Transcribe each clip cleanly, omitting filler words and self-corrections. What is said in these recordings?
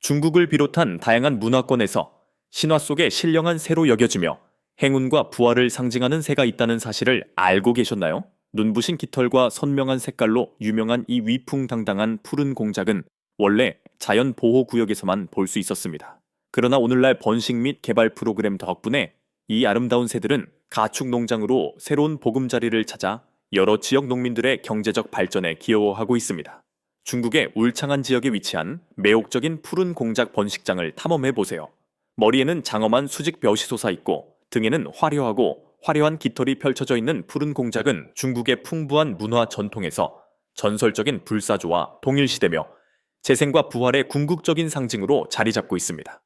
중국을 비롯한 다양한 문화권에서 신화 속의 신령한 새로 여겨지며 행운과 부활을 상징하는 새가 있다는 사실을 알고 계셨나요? 눈부신 깃털과 선명한 색깔로 유명한 이 위풍당당한 푸른 공작은 원래 자연보호구역에서만 볼 수 있었습니다. 그러나 오늘날 번식 및 개발 프로그램 덕분에 이 아름다운 새들은 가축 농장으로 새로운 보금자리를 찾아 여러 지역 농민들의 경제적 발전에 기여하고 있습니다. 중국의 울창한 지역에 위치한 매혹적인 푸른 공작 번식장을 탐험해 보세요. 머리에는 장엄한 수직벼이 솟아 있고 등에는 화려하고 화려한 깃털이 펼쳐져 있는 푸른 공작은 중국의 풍부한 문화 전통에서 전설적인 불사조와 동일시되며 재생과 부활의 궁극적인 상징으로 자리 잡고 있습니다.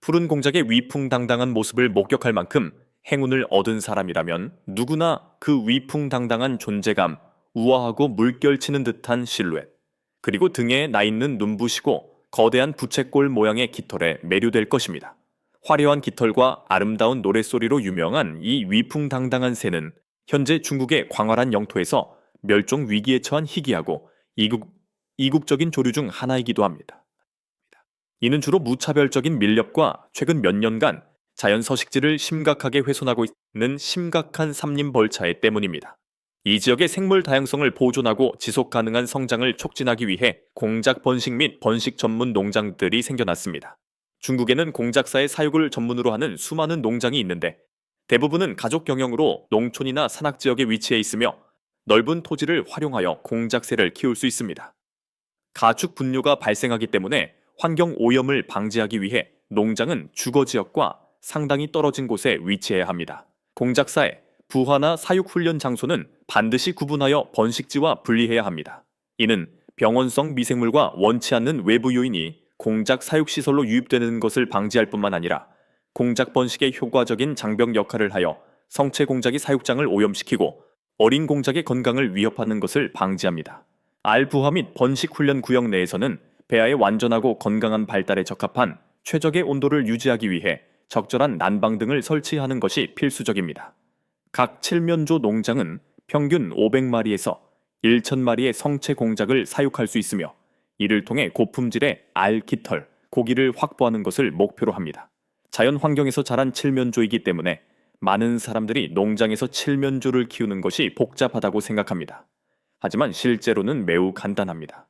푸른 공작의 위풍당당한 모습을 목격할 만큼 행운을 얻은 사람이라면 누구나 그 위풍당당한 존재감, 우아하고 물결치는 듯한 실루엣, 그리고 등에 나 있는 눈부시고 거대한 부채꼴 모양의 깃털에 매료될 것입니다. 화려한 깃털과 아름다운 노랫소리로 유명한 이 위풍당당한 새는 현재 중국의 광활한 영토에서 멸종 위기에 처한 희귀하고 이국적인 조류 중 하나이기도 합니다. 이는 주로 무차별적인 밀렵과 최근 몇 년간 자연 서식지를 심각하게 훼손하고 있는 심각한 삼림 벌차에 때문입니다. 이 지역의 생물 다양성을 보존하고 지속 가능한 성장을 촉진하기 위해 공작 번식 및 번식 전문 농장들이 생겨났습니다. 중국에는 공작사의 사육을 전문으로 하는 수많은 농장이 있는데 대부분은 가족 경영으로 농촌이나 산악 지역에 위치해 있으며 넓은 토지를 활용하여 공작새를 키울 수 있습니다. 가축 분뇨가 발생하기 때문에 환경 오염을 방지하기 위해 농장은 주거 지역과 상당히 떨어진 곳에 위치해야 합니다. 공작사의 부화나 사육 훈련 장소는 반드시 구분하여 번식지와 분리해야 합니다. 이는 병원성 미생물과 원치 않는 외부 요인이 공작 사육 시설로 유입되는 것을 방지할 뿐만 아니라 공작 번식의 효과적인 장벽 역할을 하여 성체 공작이 사육장을 오염시키고 어린 공작의 건강을 위협하는 것을 방지합니다. 알 부화 및 번식 훈련 구역 내에서는 배아의 완전하고 건강한 발달에 적합한 최적의 온도를 유지하기 위해 적절한 난방 등을 설치하는 것이 필수적입니다. 각 칠면조 농장은 평균 500마리에서 1,000마리의 성체 공작을 사육할 수 있으며 이를 통해 고품질의 알, 깃털, 고기를 확보하는 것을 목표로 합니다. 자연 환경에서 자란 칠면조이기 때문에 많은 사람들이 농장에서 칠면조를 키우는 것이 복잡하다고 생각합니다. 하지만 실제로는 매우 간단합니다.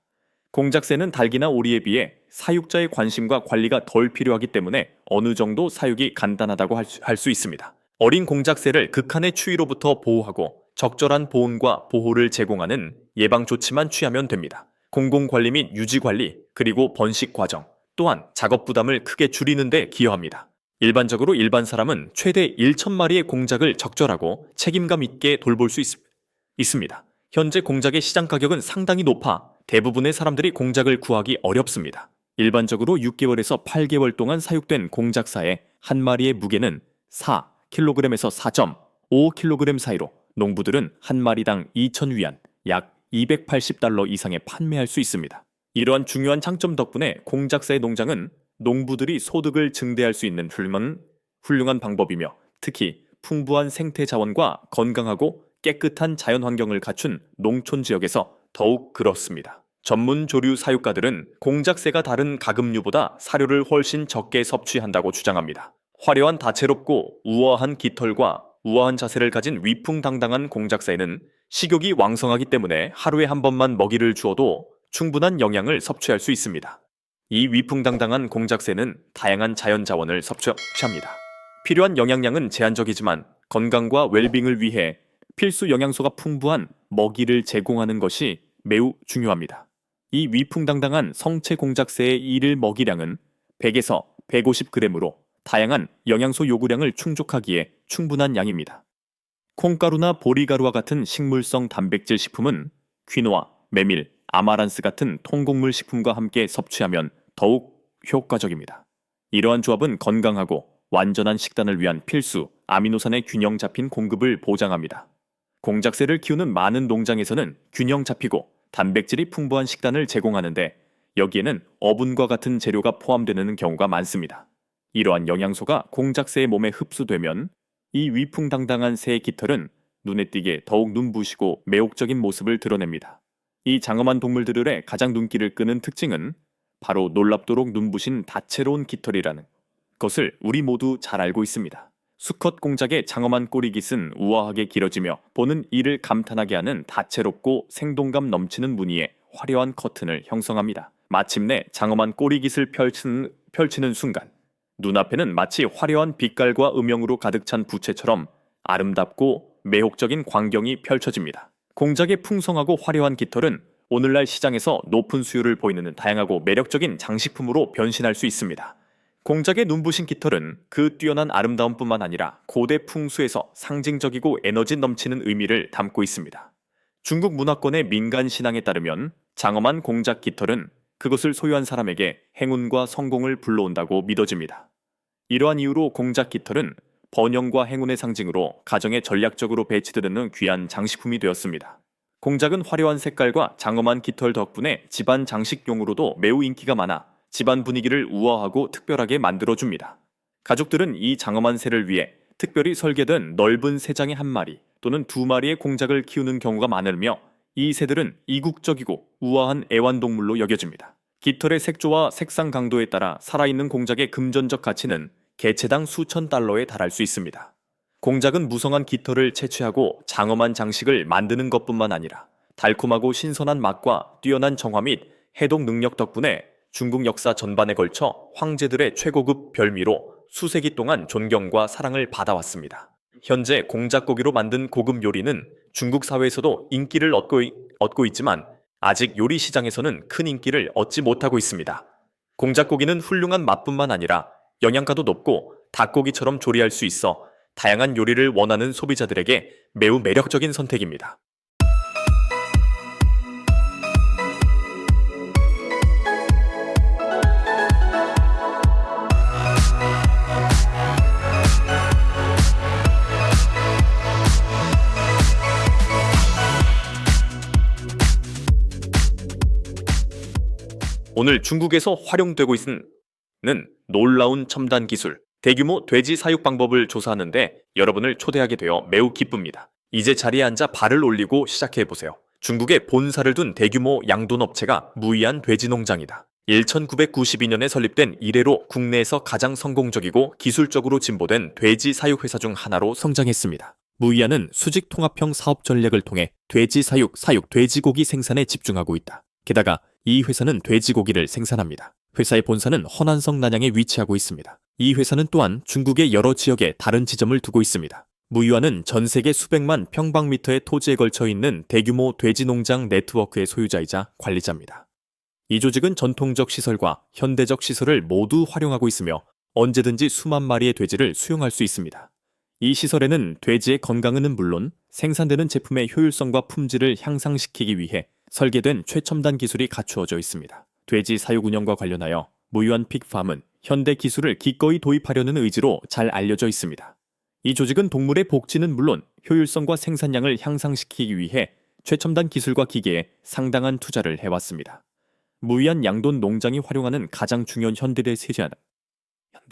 공작새는 닭이나 오리에 비해 사육자의 관심과 관리가 덜 필요하기 때문에 어느 정도 사육이 간단하다고 할 수 있습니다. 어린 공작새를 극한의 추위로부터 보호하고 적절한 보온과 보호를 제공하는 예방 조치만 취하면 됩니다. 공공관리 및 유지관리, 그리고 번식 과정, 또한 작업 부담을 크게 줄이는 데 기여합니다. 일반적으로 일반 사람은 최대 1,000마리의 공작을 적절하고 책임감 있게 돌볼 수 있습니다. 현재 공작의 시장 가격은 상당히 높아 대부분의 사람들이 공작을 구하기 어렵습니다. 일반적으로 6개월에서 8개월 동안 사육된 공작사의 한 마리의 무게는 4kg에서 4.5kg 사이로 농부들은 한 마리당 2,000위안, 약 280달러 이상에 판매할 수 있습니다. 이러한 중요한 장점 덕분에 공작사의 농장은 농부들이 소득을 증대할 수 있는 훌륭한 방법이며 특히 풍부한 생태 자원과 건강하고 깨끗한 자연 환경을 갖춘 농촌 지역에서 더욱 그렇습니다. 전문 조류 사육가들은 공작새가 다른 가금류보다 사료를 훨씬 적게 섭취한다고 주장합니다. 화려한 다채롭고 우아한 깃털과 우아한 자세를 가진 위풍당당한 공작새는 식욕이 왕성하기 때문에 하루에 한 번만 먹이를 주어도 충분한 영양을 섭취할 수 있습니다. 이 위풍당당한 공작새는 다양한 자연 자원을 섭취합니다. 필요한 영양량은 제한적이지만 건강과 웰빙을 위해 필수 영양소가 풍부한 먹이를 제공하는 것이 매우 중요합니다. 이 위풍당당한 성체 공작새의 일일 먹이량은 100에서 150g으로 다양한 영양소 요구량을 충족하기에 충분한 양입니다. 콩가루나 보리가루와 같은 식물성 단백질 식품은 퀴노아, 메밀, 아마란스 같은 통곡물 식품과 함께 섭취하면 더욱 효과적입니다. 이러한 조합은 건강하고 완전한 식단을 위한 필수 아미노산의 균형 잡힌 공급을 보장합니다. 공작새를 키우는 많은 농장에서는 균형 잡히고 단백질이 풍부한 식단을 제공하는데 여기에는 어분과 같은 재료가 포함되는 경우가 많습니다. 이러한 영양소가 공작새의 몸에 흡수되면 이 위풍당당한 새의 깃털은 눈에 띄게 더욱 눈부시고 매혹적인 모습을 드러냅니다. 이 장엄한 동물들의 가장 눈길을 끄는 특징은 바로 놀랍도록 눈부신 다채로운 깃털이라는 것을 우리 모두 잘 알고 있습니다. 수컷 공작의 장엄한 꼬리깃은 우아하게 길어지며 보는 이를 감탄하게 하는 다채롭고 생동감 넘치는 무늬의 화려한 커튼을 형성합니다. 마침내 장엄한 꼬리깃을 펼치는 순간 눈앞에는 마치 화려한 빛깔과 음영으로 가득 찬 부채처럼 아름답고 매혹적인 광경이 펼쳐집니다. 공작의 풍성하고 화려한 깃털은 오늘날 시장에서 높은 수요를 보이는 다양하고 매력적인 장식품으로 변신할 수 있습니다. 공작의 눈부신 깃털은 그 뛰어난 아름다움뿐만 아니라 고대 풍수에서 상징적이고 에너지 넘치는 의미를 담고 있습니다. 중국 문화권의 민간 신앙에 따르면 장엄한 공작 깃털은 그것을 소유한 사람에게 행운과 성공을 불러온다고 믿어집니다. 이러한 이유로 공작 깃털은 번영과 행운의 상징으로 가정에 전략적으로 배치되는 귀한 장식품이 되었습니다. 공작은 화려한 색깔과 장엄한 깃털 덕분에 집안 장식용으로도 매우 인기가 많아 집안 분위기를 우아하고 특별하게 만들어줍니다. 가족들은 이 장엄한 새를 위해 특별히 설계된 넓은 새장의 한 마리 또는 두 마리의 공작을 키우는 경우가 많으며 이 새들은 이국적이고 우아한 애완동물로 여겨집니다. 깃털의 색조와 색상 강도에 따라 살아있는 공작의 금전적 가치는 개체당 수천 달러에 달할 수 있습니다. 공작은 무성한 깃털을 채취하고 장엄한 장식을 만드는 것뿐만 아니라 달콤하고 신선한 맛과 뛰어난 정화 및 해독 능력 덕분에 중국 역사 전반에 걸쳐 황제들의 최고급 별미로 수세기 동안 존경과 사랑을 받아왔습니다. 현재 공작고기로 만든 고급 요리는 중국 사회에서도 인기를 얻고 있지만 아직 요리 시장에서는 큰 인기를 얻지 못하고 있습니다. 공작고기는 훌륭한 맛뿐만 아니라 영양가도 높고 닭고기처럼 조리할 수 있어 다양한 요리를 원하는 소비자들에게 매우 매력적인 선택입니다. 오늘 중국에서 활용되고 있는 놀라운 첨단 기술, 대규모 돼지 사육 방법을 조사하는데 여러분을 초대하게 되어 매우 기쁩니다. 이제 자리에 앉아 발을 올리고 시작해보세요. 중국에 본사를 둔 대규모 양돈업체가 무이안 돼지 농장이다. 1992년에 설립된 이래로 국내에서 가장 성공적이고 기술적으로 진보된 돼지 사육 회사 중 하나로 성장했습니다. 무이안은 수직 통합형 사업 전략을 통해 돼지 사육, 돼지고기 생산에 집중하고 있다. 게다가 이 회사는 돼지고기를 생산합니다. 회사의 본사는 허난성 난양에 위치하고 있습니다. 이 회사는 또한 중국의 여러 지역에 다른 지점을 두고 있습니다. 무이안은 전 세계 수백만 평방미터의 토지에 걸쳐 있는 대규모 돼지 농장 네트워크의 소유자이자 관리자입니다. 이 조직은 전통적 시설과 현대적 시설을 모두 활용하고 있으며 언제든지 수만 마리의 돼지를 수용할 수 있습니다. 이 시설에는 돼지의 건강은 물론 생산되는 제품의 효율성과 품질을 향상시키기 위해 설계된 최첨단 기술이 갖추어져 있습니다. 돼지 사육 운영과 관련하여 무이안 픽팜은 현대 기술을 기꺼이 도입하려는 의지로 잘 알려져 있습니다. 이 조직은 동물의 복지는 물론 효율성과 생산량을 향상시키기 위해 최첨단 기술과 기계에 상당한 투자를 해왔습니다. 무이안 양돈 농장이 활용하는 가장 중요한 현대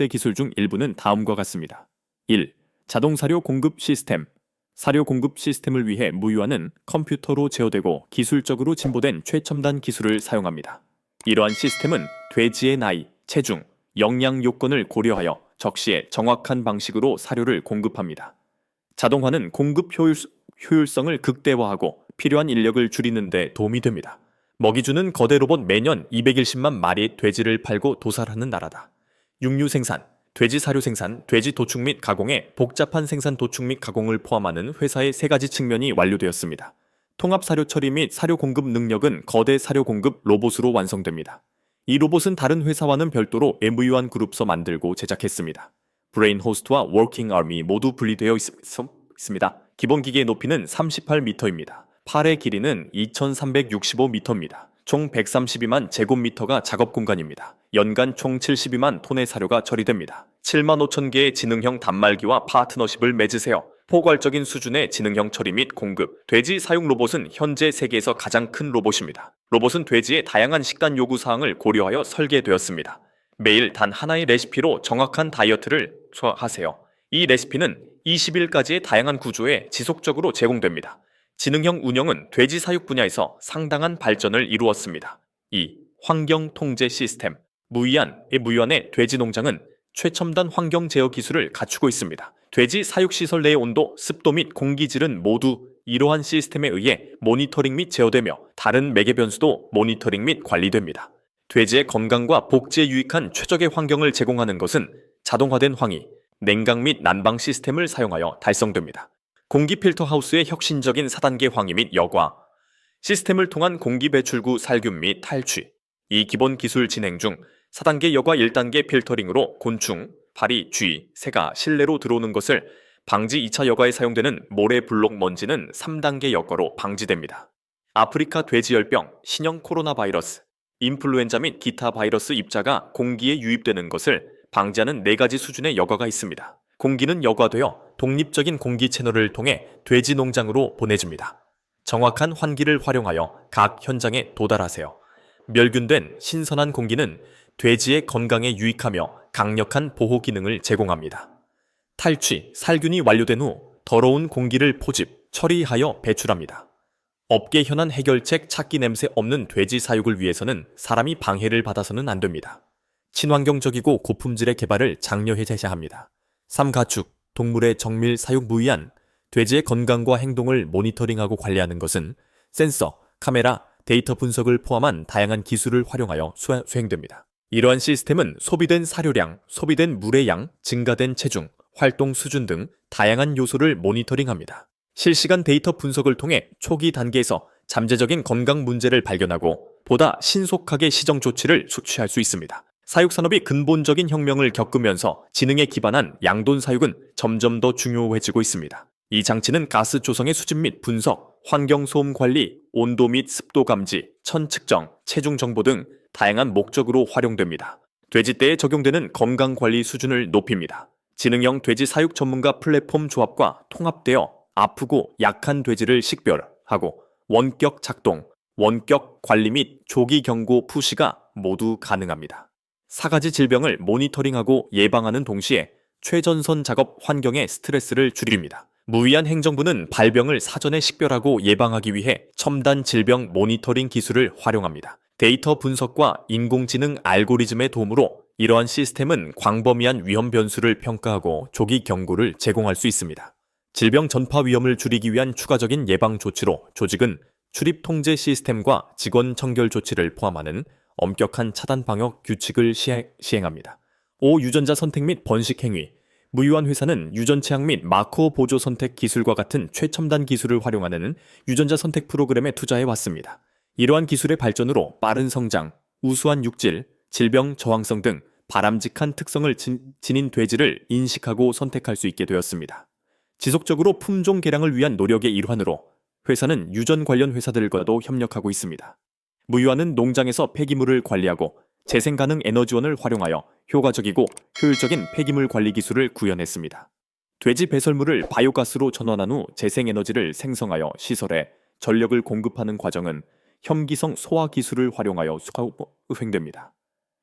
기술 중 일부는 다음과 같습니다. 1. 자동 사료 공급 시스템. 사료 공급 시스템을 위해 무이안은 컴퓨터로 제어되고 기술적으로 진보된 최첨단 기술을 사용합니다. 이러한 시스템은 돼지의 나이, 체중, 영양 요건을 고려하여 적시에 정확한 방식으로 사료를 공급합니다. 자동화는 공급 효율성을 극대화하고 필요한 인력을 줄이는 데 도움이 됩니다. 먹이주는 거대 로봇 매년 210만 마리 돼지를 팔고 도살하는 나라다. 육류 생산, 돼지 사료 생산, 돼지 도축 및 가공에 복잡한 생산 도축 및 가공을 포함하는 회사의 세 가지 측면이 완료되었습니다. 통합 사료 처리 및 사료 공급 능력은 거대 사료 공급 로봇으로 완성됩니다. 이 로봇은 다른 회사와는 별도로 MU안 그룹서 만들고 제작했습니다. 브레인 호스트와 워킹 아미 모두 분리되어 있습니다. 기본 기계의 높이는 38m입니다. 팔의 길이는 2365m입니다. 총 132만 제곱미터가 작업 공간입니다. 연간 총 72만 톤의 사료가 처리됩니다. 7만 5천 개의 지능형 단말기와 파트너십을 맺으세요. 포괄적인 수준의 지능형 처리 및 공급. 돼지 사육 로봇은 현재 세계에서 가장 큰 로봇입니다. 로봇은 돼지의 다양한 식단 요구 사항을 고려하여 설계되었습니다. 매일 단 하나의 레시피로 정확한 다이어트를 하세요. 이 레시피는 20일까지의 다양한 구조에 지속적으로 제공됩니다. 지능형 운영은 돼지 사육 분야에서 상당한 발전을 이루었습니다. 2. 환경 통제 시스템. 무이안의 돼지 농장은 최첨단 환경 제어 기술을 갖추고 있습니다. 돼지 사육시설 내의 온도, 습도 및 공기질은 모두 이러한 시스템에 의해 모니터링 및 제어되며 다른 매개 변수도 모니터링 및 관리됩니다. 돼지의 건강과 복지에 유익한 최적의 환경을 제공하는 것은 자동화된 환기, 냉각 및 난방 시스템을 사용하여 달성됩니다. 공기 필터 하우스의 혁신적인 4단계 환기 및 여과, 시스템을 통한 공기 배출구 살균 및 탈취. 이 기본 기술 진행 중 4단계 여과 1단계 필터링으로 곤충, 파리, 쥐, 새가 실내로 들어오는 것을 방지 2차 여과에 사용되는 모래 블록 먼지는 3단계 여과로 방지됩니다. 아프리카 돼지열병, 신형 코로나 바이러스, 인플루엔자 및 기타 바이러스 입자가 공기에 유입되는 것을 방지하는 4가지 수준의 여과가 있습니다. 공기는 여과되어 독립적인 공기 채널을 통해 돼지 농장으로 보내집니다. 정확한 환기를 활용하여 각 현장에 도달하세요. 멸균된 신선한 공기는 돼지의 건강에 유익하며 강력한 보호 기능을 제공합니다. 탈취, 살균이 완료된 후 더러운 공기를 포집, 처리하여 배출합니다. 업계 현안 해결책 찾기 냄새 없는 돼지 사육을 위해서는 사람이 방해를 받아서는 안 됩니다. 친환경적이고 고품질의 개발을 장려해 제시합니다. 3가축, 동물의 정밀 사육 무이안, 돼지의 건강과 행동을 모니터링하고 관리하는 것은 센서, 카메라, 데이터 분석을 포함한 다양한 기술을 활용하여 수행됩니다. 이러한 시스템은 소비된 사료량, 소비된 물의 양, 증가된 체중, 활동 수준 등 다양한 요소를 모니터링합니다. 실시간 데이터 분석을 통해 초기 단계에서 잠재적인 건강 문제를 발견하고 보다 신속하게 시정 조치를 취할 수 있습니다. 사육산업이 근본적인 혁명을 겪으면서 지능에 기반한 양돈 사육은 점점 더 중요해지고 있습니다. 이 장치는 가스 조성의 수집 및 분석, 환경소음 관리, 온도 및 습도 감지, 천 측정, 체중 정보 등 다양한 목적으로 활용됩니다. 돼지떼에 적용되는 건강관리 수준을 높입니다. 지능형 돼지 사육 전문가 플랫폼 조합과 통합되어 아프고 약한 돼지를 식별하고 원격 작동, 원격 관리 및 조기 경고 푸시가 모두 가능합니다. 4가지 질병을 모니터링하고 예방하는 동시에 최전선 작업 환경의 스트레스를 줄입니다. 무이안 행정부는 발병을 사전에 식별하고 예방하기 위해 첨단 질병 모니터링 기술을 활용합니다. 데이터 분석과 인공지능 알고리즘의 도움으로 이러한 시스템은 광범위한 위험 변수를 평가하고 조기 경고를 제공할 수 있습니다. 질병 전파 위험을 줄이기 위한 추가적인 예방 조치로 조직은 출입 통제 시스템과 직원 청결 조치를 포함하는 엄격한 차단 방역 규칙을 시행합니다. 5. 유전자 선택 및 번식 행위. 무이안 회사는 유전체학 및 마커 보조 선택 기술과 같은 최첨단 기술을 활용하는 유전자 선택 프로그램에 투자해 왔습니다. 이러한 기술의 발전으로 빠른 성장, 우수한 육질, 질병 저항성 등 바람직한 특성을 지닌 돼지를 인식하고 선택할 수 있게 되었습니다. 지속적으로 품종 개량을 위한 노력의 일환으로 회사는 유전 관련 회사들과도 협력하고 있습니다. 무이안은 농장에서 폐기물을 관리하고 재생 가능 에너지원을 활용하여 효과적이고 효율적인 폐기물 관리 기술을 구현했습니다. 돼지 배설물을 바이오가스로 전환한 후 재생 에너지를 생성하여 시설에 전력을 공급하는 과정은 혐기성 소화 기술을 활용하여 수행됩니다.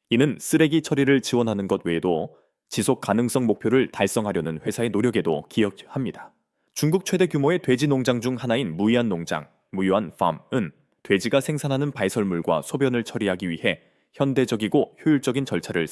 이는 쓰레기 처리를 지원하는 것 외에도 지속 가능성 목표를 달성하려는 회사의 노력에도 기여합니다. 중국 최대 규모의 돼지 농장 중 하나인 무이안 농장, 무이안 팜은 돼지가 생산하는 배설물과 소변을 처리하기 위해 현대적이고 효율적인 절차를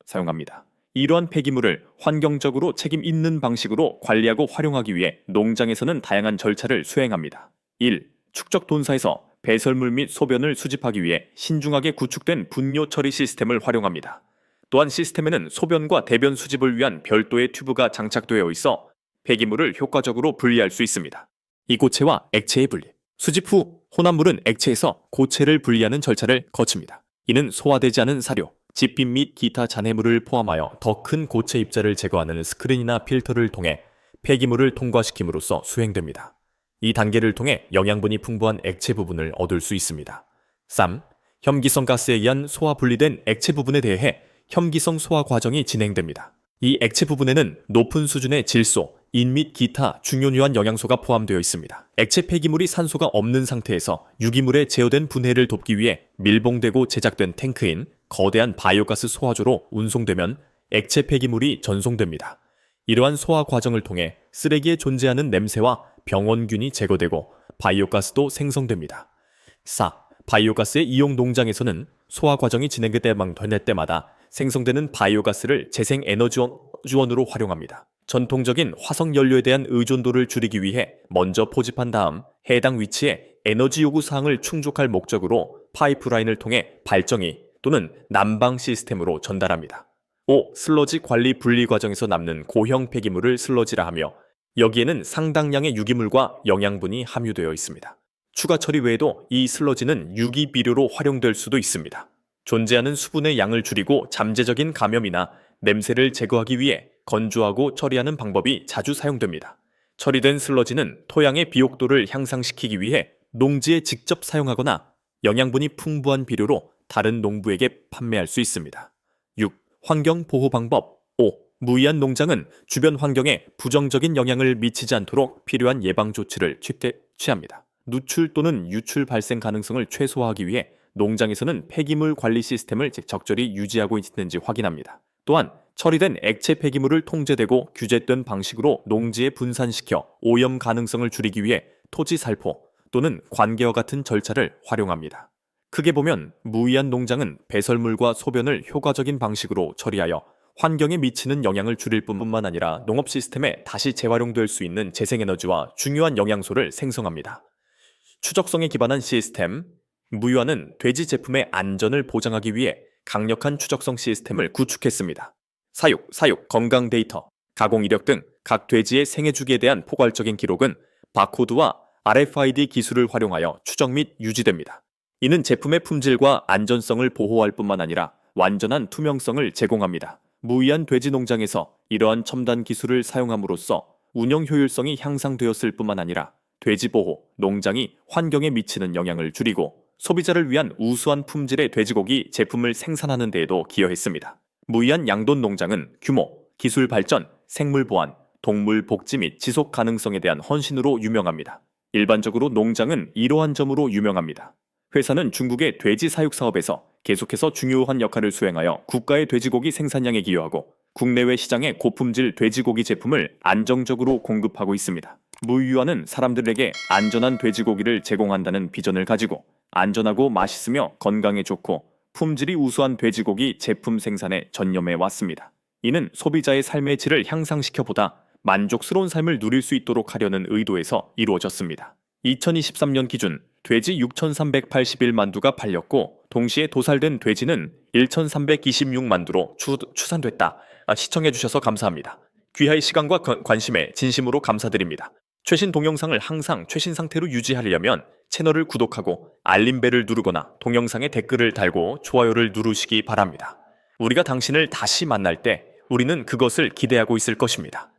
사용합니다. 이러한 폐기물을 환경적으로 책임 있는 방식으로 관리하고 활용하기 위해 농장에서는 다양한 절차를 수행합니다. 1. 축적 돈사에서 배설물 및 소변을 수집하기 위해 신중하게 구축된 분뇨 처리 시스템을 활용합니다. 또한 시스템에는 소변과 대변 수집을 위한 별도의 튜브가 장착되어 있어 폐기물을 효과적으로 분리할 수 있습니다. 이 고체와 액체의 분리. 수집 후 혼합물은 액체에서 고체를 분리하는 절차를 거칩니다. 이는 소화되지 않은 사료, 집빛 및 기타 잔해물을 포함하여 더 큰 고체 입자를 제거하는 스크린이나 필터를 통해 폐기물을 통과시킴으로써 수행됩니다. 이 단계를 통해 영양분이 풍부한 액체 부분을 얻을 수 있습니다. 3. 혐기성 가스에 의한 소화 분리된 액체 부분에 대해 혐기성 소화 과정이 진행됩니다. 이 액체 부분에는 높은 수준의 질소, 인 및 기타 중요유한 영양소가 포함되어 있습니다. 액체 폐기물이 산소가 없는 상태에서 유기물에 제어된 분해를 돕기 위해 밀봉되고 제작된 탱크인 거대한 바이오가스 소화조로 운송되면 액체 폐기물이 전송됩니다. 이러한 소화 과정을 통해 쓰레기에 존재하는 냄새와 병원균이 제거되고 바이오가스도 생성됩니다. 4. 바이오가스의 이용 농장에서는 소화 과정이 진행될 때마다 생성되는 바이오가스를 재생 에너지원으로 활용합니다. 전통적인 화석 연료에 대한 의존도를 줄이기 위해 먼저 포집한 다음 해당 위치에 에너지 요구 사항을 충족할 목적으로 파이프라인을 통해 발정이 또는 난방 시스템으로 전달합니다. 5. 슬러지 관리 분리 과정에서 남는 고형 폐기물을 슬러지라 하며 여기에는 상당량의 유기물과 영양분이 함유되어 있습니다. 추가 처리 외에도 이 슬러지는 유기비료로 활용될 수도 있습니다. 존재하는 수분의 양을 줄이고 잠재적인 감염이나 냄새를 제거하기 위해 건조하고 처리하는 방법이 자주 사용됩니다. 처리된 슬러지는 토양의 비옥도를 향상시키기 위해 농지에 직접 사용하거나 영양분이 풍부한 비료로 다른 농부에게 판매할 수 있습니다. 6. 환경 보호 방법. 5. 무이한 농장은 주변 환경에 부정적인 영향을 미치지 않도록 필요한 예방 조치를 취합니다. 누출 또는 유출 발생 가능성을 최소화하기 위해 농장에서는 폐기물 관리 시스템을 적절히 유지하고 있는지 확인합니다. 또한 처리된 액체 폐기물을 통제되고 규제된 방식으로 농지에 분산시켜 오염 가능성을 줄이기 위해 토지 살포 또는 관계와 같은 절차를 활용합니다. 크게 보면 무이한 농장은 배설물과 소변을 효과적인 방식으로 처리하여 환경에 미치는 영향을 줄일 뿐만 아니라 농업 시스템에 다시 재활용될 수 있는 재생에너지와 중요한 영양소를 생성합니다. 추적성에 기반한 시스템. 무이와는 돼지 제품의 안전을 보장하기 위해 강력한 추적성 시스템을 구축했습니다. 사육, 건강 데이터, 가공 이력 등 각 돼지의 생애 주기에 대한 포괄적인 기록은 바코드와 RFID 기술을 활용하여 추적 및 유지됩니다. 이는 제품의 품질과 안전성을 보호할 뿐만 아니라 완전한 투명성을 제공합니다. 무이한 돼지 농장에서 이러한 첨단 기술을 사용함으로써 운영 효율성이 향상되었을 뿐만 아니라 돼지 보호, 농장이 환경에 미치는 영향을 줄이고 소비자를 위한 우수한 품질의 돼지고기 제품을 생산하는 데에도 기여했습니다. 무이한 양돈 농장은 규모, 기술 발전, 생물 보안, 동물 복지 및 지속 가능성에 대한 헌신으로 유명합니다. 일반적으로 농장은 이러한 점으로 유명합니다. 회사는 중국의 돼지 사육 사업에서 계속해서 중요한 역할을 수행하여 국가의 돼지고기 생산량에 기여하고 국내외 시장에 고품질 돼지고기 제품을 안정적으로 공급하고 있습니다. 무이와는 사람들에게 안전한 돼지고기를 제공한다는 비전을 가지고 안전하고 맛있으며 건강에 좋고 품질이 우수한 돼지고기 제품 생산에 전념해 왔습니다. 이는 소비자의 삶의 질을 향상시켜보다 만족스러운 삶을 누릴 수 있도록 하려는 의도에서 이루어졌습니다. 2023년 기준 돼지 6,381만두가 팔렸고 동시에 도살된 돼지는 1,326만두로 추산됐다. 시청해주셔서 감사합니다. 귀하의 시간과 관심에 진심으로 감사드립니다. 최신 동영상을 항상 최신 상태로 유지하려면 채널을 구독하고 알림벨을 누르거나 동영상에 댓글을 달고 좋아요를 누르시기 바랍니다. 우리가 당신을 다시 만날 때 우리는 그것을 기대하고 있을 것입니다.